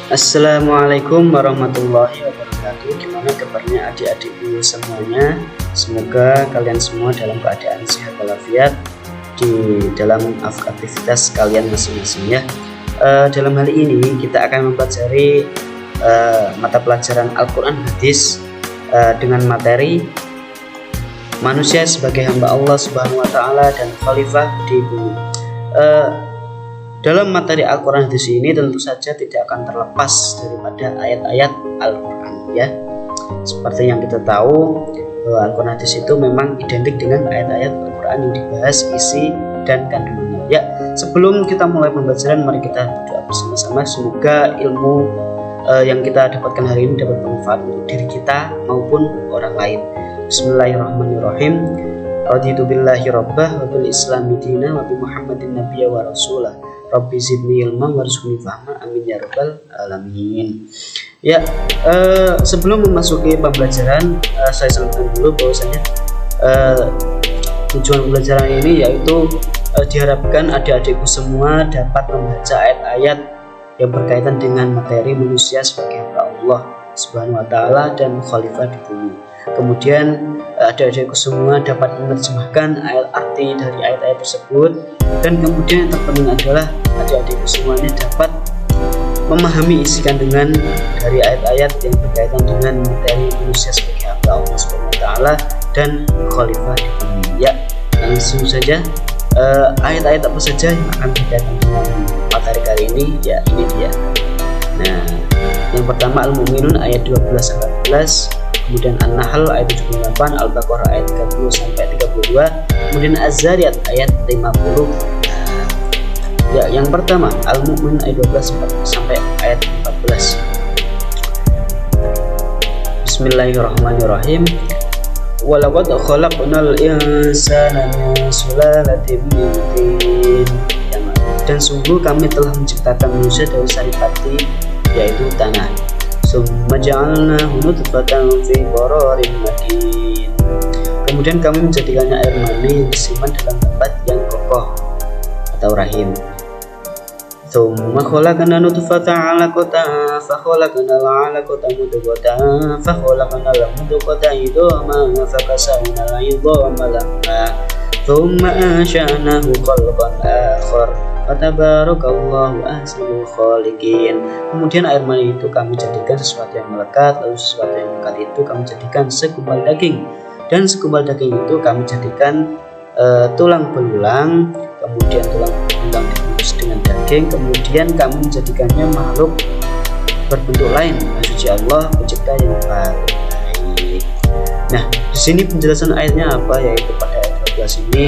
Assalamualaikum warahmatullahi wabarakatuh. Gimana kabarnya adik-adikku semuanya? Semoga kalian semua dalam keadaan sehat walafiat di dalam aktivitas kalian masing-masing ya. Dalam hal ini kita akan mempelajari mata pelajaran Al-Quran Hadis dengan materi manusia sebagai hamba Allah Subhanahu wa Ta'ala dan khalifah di bumi. Dalam materi Al-Quran Hadis ini tentu saja tidak akan terlepas daripada ayat-ayat Al-Quran ya. Seperti yang kita tahu bahwa Al-Quran Hadis itu memang identik dengan ayat-ayat Al-Quran yang dibahas isi dan kandungannya ya. Sebelum kita mulai pembelajaran, mari kita berdoa bersama-sama. Semoga ilmu yang kita dapatkan hari ini dapat bermanfaat untuk diri kita maupun orang lain. Bismillahirrahmanirrahim. Raditu billahi rabbah wa bil islami dina wa bi muhammadin nabiyya wa rasulah. Rabbi zidni ilman warzuqni fahma, amin ya rabbal alamin. Ya, sebelum memasuki pembelajaran, saya sampaikan dulu bahwasanya tujuan pembelajaran ini yaitu diharapkan adik-adikku semua dapat membaca ayat-ayat yang berkaitan dengan materi manusia sebagai hamba Allah Subhanahu wa Ta'ala dan khalifah di bumi. Kemudian adik-adikku semua dapat menerjemahkan arti dari ayat-ayat tersebut, dan kemudian yang terpenting adalah adik-adikku semuanya dapat memahami isi kandungan dari ayat-ayat yang berkaitan dengan materi manusia sebagai hamba Allah Subhanahu wa Ta'ala dan khalifah di bumi. Ya, langsung saja ayat-ayat apa saja yang akan berkaitan dengan materi kali ini ya, ini dia. Nah, yang pertama Al-Mu'minun ayat 12-14, kemudian An-Nahl ayat 78, Al-Baqarah ayat 30-32, kemudian Az-Zariyat ayat 50. Ya, yang pertama Al-Mu'min ayat 12 sampai ayat 14. Bismillahirrahmanirrahim. Walaqad khalaqnal insana min sulalatin min tin. Dan sungguh kami telah menciptakan manusia dari saripati, yaitu tanah. Summa ja'alnahu nutfatan fi qararin makin. Kemudian kami menjadikannya air mani yang disimpan dalam tempat yang kokoh atau rahim. Summa khalaqna nutfatan 'alaqatan fa khalaqna al-'alaqata mudghatan fa khalaqna al-mudghata idhaman fa kasawna al-idhama lahma. Summa ansha'nahu khalqan akhar. Fatabarakallahu ahsanul khaliqin. Kemudian air mani itu kami jadikan sesuatu yang melekat, lalu sesuatu yang melekat itu kami jadikan segumpal daging, dan segumpal daging itu kami jadikan tulang belulang, kemudian tulang belulang dibungkus dengan daging, kemudian kami menjadikannya makhluk berbentuk lain. Suci Allah pencipta yang baik. Nah, di sini penjelasan ayatnya apa, yaitu pada ayat 12 ini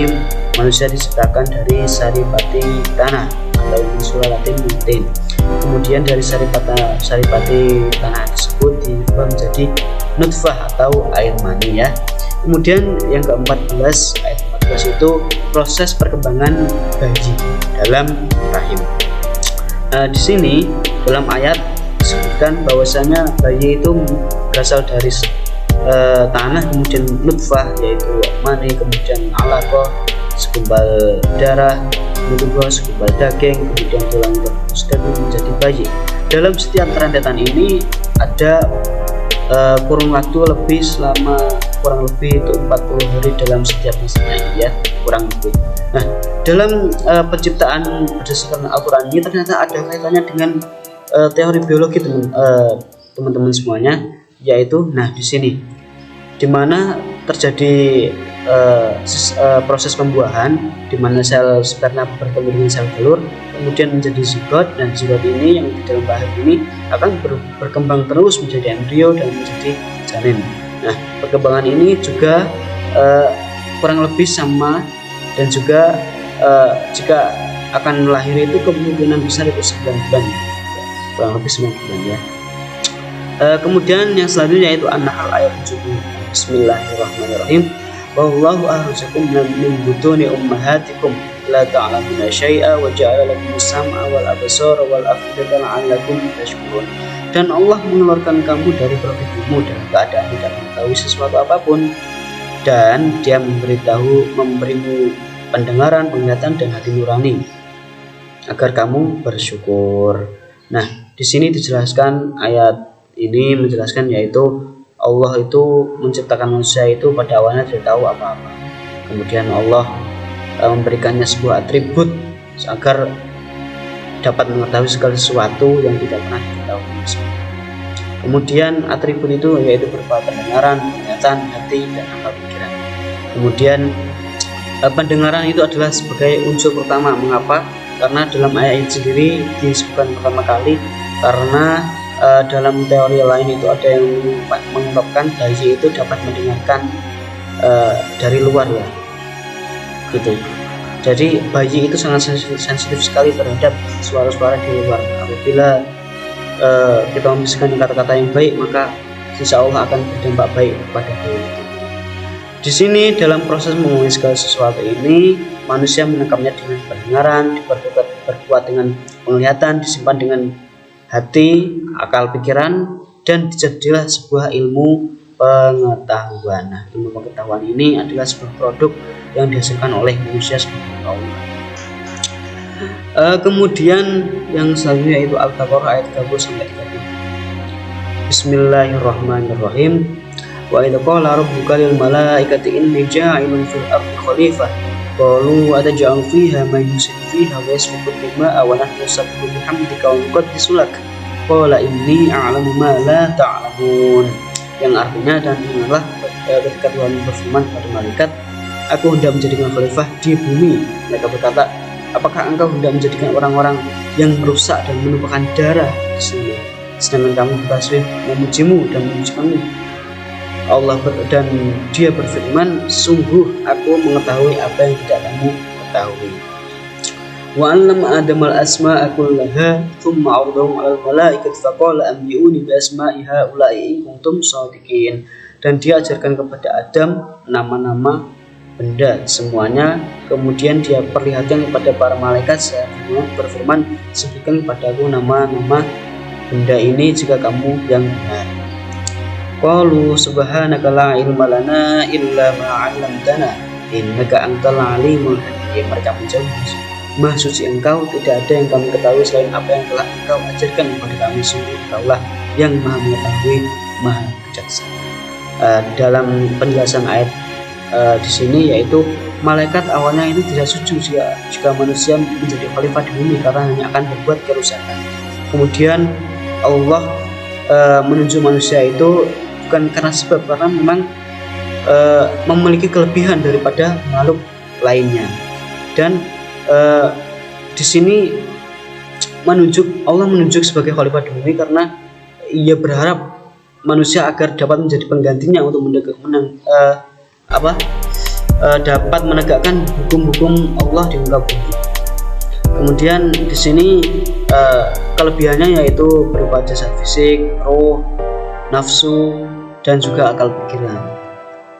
manusia diciptakan dari saripati tanah atau sulalatin min. Kemudian dari saripati tanah tersebut diubah menjadi nutfah atau air mani ya. Kemudian yang ke-14 ayat 14 itu proses perkembangan bayi dalam rahim. Di sini dalam ayat disebutkan bahwasanya bayi itu berasal dari tanah, kemudian nutfah yaitu mani, kemudian alaqah segumpal darah, mudghah segumpal daging, kemudian tulang berbungkus daging menjadi bayi. Dalam setiap rentetan ini ada kurun waktu kurang lebih itu 40 hari dalam setiap masanya ya, kurang lebih. Nah, dalam penciptaan berdasarkan Al-Quran ini ternyata ada kaitannya dengan teori biologi teman-teman semuanya, yaitu di sini di mana terjadi proses pembuahan, di mana sel sperma bertemu dengan sel telur, kemudian menjadi zigot, dan zigot ini yang di dalam rahim ini akan berkembang terus menjadi embrio dan menjadi janin. Nah, perkembangan ini juga kurang lebih sama, dan juga jika akan melahirkan itu kemungkinan besar itu 9 bulan, kurang lebih 9 bulan ya. Kemudian yang selanjutnya yaitu An-Nahl ayat 70. Bismillahirrahmanirrahim. Wallahu akhrajakum min butuni ummahatikum la ta'lamuna syai'a wa ja'ala lakum as-sam'a wal absara wal af'idata la'allakum tashkurun. Dan Allah mengeluarkan kamu dari perut ibumu dalam keadaan tidak mengetahui sesuatu apapun, dan Dia memberimu pendengaran, penglihatan, dan hati nurani agar kamu bersyukur. Nah, Di sini dijelaskan, ayat ini menjelaskan yaitu Allah itu menciptakan manusia itu pada awalnya tidak tahu apa-apa. Kemudian Allah memberikannya sebuah atribut agar dapat mengetahui segala sesuatu yang tidak pernah diketahui. Kemudian atribut itu yaitu berupa pendengaran, penglihatan, hati, dan akal pikiran. Kemudian pendengaran itu adalah sebagai unsur pertama. Mengapa? Karena dalam ayat ini sendiri disebutkan pertama kali karena dalam teori lain itu ada yang mengungkapkan bayi itu dapat mendengarkan dari luar ya, gitu. Jadi bayi itu sangat sensitif sekali terhadap suara-suara di luar. Apabila kita membisikkan kata-kata yang baik, maka insya Allah akan berdampak baik kepada bayi itu. Di sini dalam proses mengetahui segala sesuatu ini, manusia menangkapnya dengan pendengaran, diperkuat dengan penglihatan, disimpan dengan hati, akal pikiran, dan dijadilah sebuah ilmu pengetahuan. Nah, ilmu pengetahuan ini adalah sebuah produk yang dihasilkan oleh manusia sebagai Allah. Kemudian yang selanjutnya itu Al-Baqarah ayat 30 sampai 32. Bismillahirrahmanirrahim. Wa idza qala rabbuka lil malaikati inni ja'ilun fil ardi khalifah qalu ataj'alu fiha man yufsidu fiha wa yasfiku dima'a wa nahnu nusabbihu bihamdika wa nuqaddisu lak qala inni a'lamu ma la ta'lamun, yang artinya, dan ingatlah ketika Tuhan berfirman kepada malaikat, aku hendak menjadikan khalifah di bumi. Mereka berkata, apakah engkau hendak menjadikan orang-orang yang merusak dan menumpahkan darah di sini, sedangkan kamu bertasbih memujimu dan memujikanmu? Allah dan dia berfirman, sungguh aku mengetahui apa yang tidak kamu ketahui. Wa 'allama Adam al-asma'a kullaha thumma 'aradahum 'alal malaikati faqala anbi'uni bi asma'i haula'i in kuntum shadiqin. Dan dia ajarkan kepada Adam nama-nama benda semuanya, kemudian dia perlihatkan kepada para malaikat serta berfirman, sebutkan kepadaku nama-nama benda ini jika kamu yang benar. Qalu subhanaka la ilma lana illa ma 'allamtana innaka antal alimul hakim. Mereka menjawab, Maha suci engkau, tidak ada yang kami ketahui selain apa yang telah engkau ajarkan kepada kami, sungguh engkaulah yang maha mengetahui, maha bijaksana. Dalam penjelasan ayat di sini yaitu malaikat awalnya itu tidak setuju jika manusia menjadi khalifah di bumi karena hanya akan berbuat kerusakan. Kemudian Allah menunjuk manusia itu bukan karena sebab, karena memang memiliki kelebihan daripada makhluk lainnya. Dan di sini Allah menunjuk sebagai khalifah di bumi karena ia berharap manusia agar dapat menjadi penggantinya untuk dapat menegakkan hukum-hukum Allah di muka bumi. Kemudian di sini kelebihannya yaitu berupa jasad fisik, roh, nafsu, dan juga akal pikiran.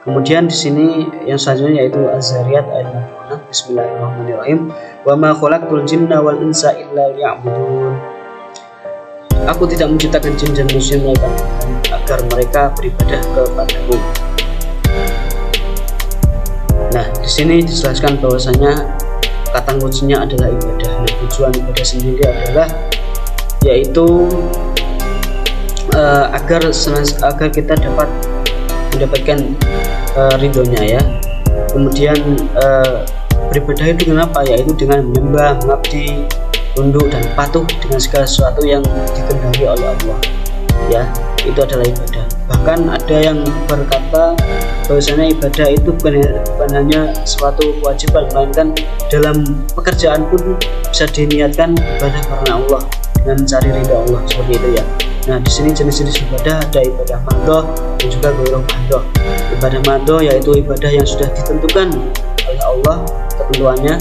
Kemudian di sini yang selanjutnya yaitu Az-Zariyat ayat 66. Bismillahirrahmanirrahim. Wa ma khalaqtul jinna wal insa illa liya'budun. Aku tidak menciptakan jin dan manusia melainkan agar mereka beribadah kepadaku. Nah, di sini dijelaskan bahwasanya kata kuncinya adalah ibadah. Nah, tujuan ibadah sendiri adalah yaitu agar kita dapat mendapatkan ridhonya ya. Kemudian beribadah itu kenapa? Yaitu dengan menyembah, mengabdi, tunduk dan patuh dengan segala sesuatu yang dikehendaki oleh Allah. Ya, itu adalah ibadah. Bahkan ada yang berkata bahwasanya ibadah itu bukan hanya suatu kewajiban, melainkan dalam pekerjaan pun bisa diniatkan ibadah karena Allah dengan mencari ridha Allah, seperti itu ya. Nah, di sini jenis-jenis ibadah ada ibadah madhoh dan juga ghairu madhoh. Ibadah madhoh yaitu ibadah yang sudah ditentukan oleh Allah ketentuannya,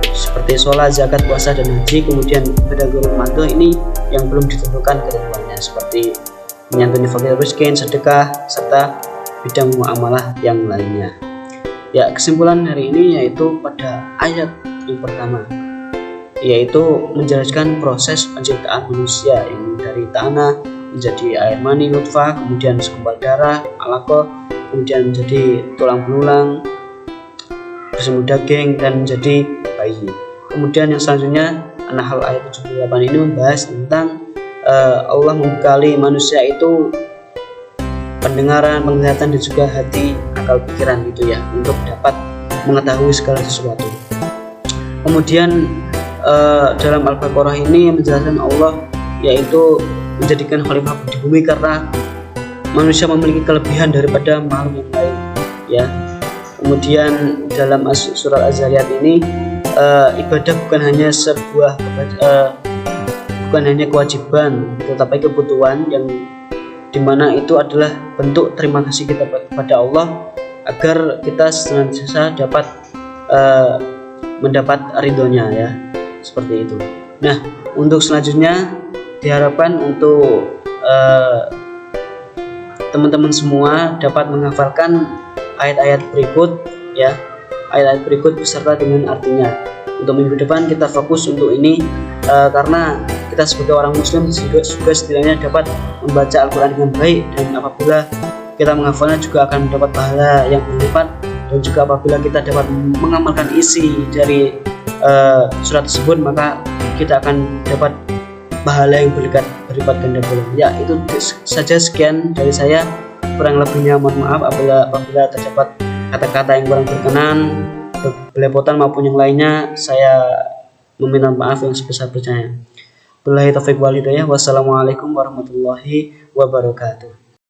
seperti sholat, zakat, puasa, dan haji. Kemudian ibadah ghairu madhoh ini yang belum ditentukan ketentuannya, seperti menyantuni fakir miskin, sedekah, serta bidang muamalah yang lainnya. Ya, kesimpulan hari ini yaitu pada ayat yang pertama, yaitu menjelaskan proses penciptaan manusia yang dari tanah menjadi air mani nutfah, kemudian segumpal darah alaqah, kemudian menjadi tulang belulang, bersumber daging, dan menjadi bayi. Kemudian yang selanjutnya An-Nahl ayat 78 ini membahas tentang Allah membekali manusia itu pendengaran, penglihatan, dan juga hati, akal pikiran gitu ya, untuk dapat mengetahui segala sesuatu. Kemudian dalam Al-Baqarah ini menjelaskan Allah yaitu menjadikan khalifah di bumi karena manusia memiliki kelebihan daripada makhluk yang lain ya. Kemudian dalam surat Az-Zariyat ini ibadah bukan hanya bukan hanya kewajiban tetapi kebutuhan, yang dimana itu adalah bentuk terima kasih kita kepada Allah agar kita senantiasa dapat mendapat ridhonya ya, seperti itu. Nah, untuk selanjutnya diharapkan untuk teman-teman semua dapat menghafalkan ayat-ayat berikut ya, ayat-ayat berikut beserta dengan artinya. Untuk minggu depan kita fokus untuk ini karena kita sebagai orang muslim juga setidaknya dapat membaca Al-Quran dengan baik, dan apabila kita menghafalnya juga akan mendapat pahala yang berlipat, dan juga apabila kita dapat mengamalkan isi dari surat tersebut maka kita akan dapat pahala yang berlipat ganda pula. Ya, itu saja, sekian dari saya, kurang lebihnya mohon maaf apabila terdapat kata-kata yang kurang berkenan, belepotan maupun yang lainnya, saya meminta maaf yang sebesar-besarnya. Billahi taufiq wal hidayah. Wassalamualaikum warahmatullahi wabarakatuh.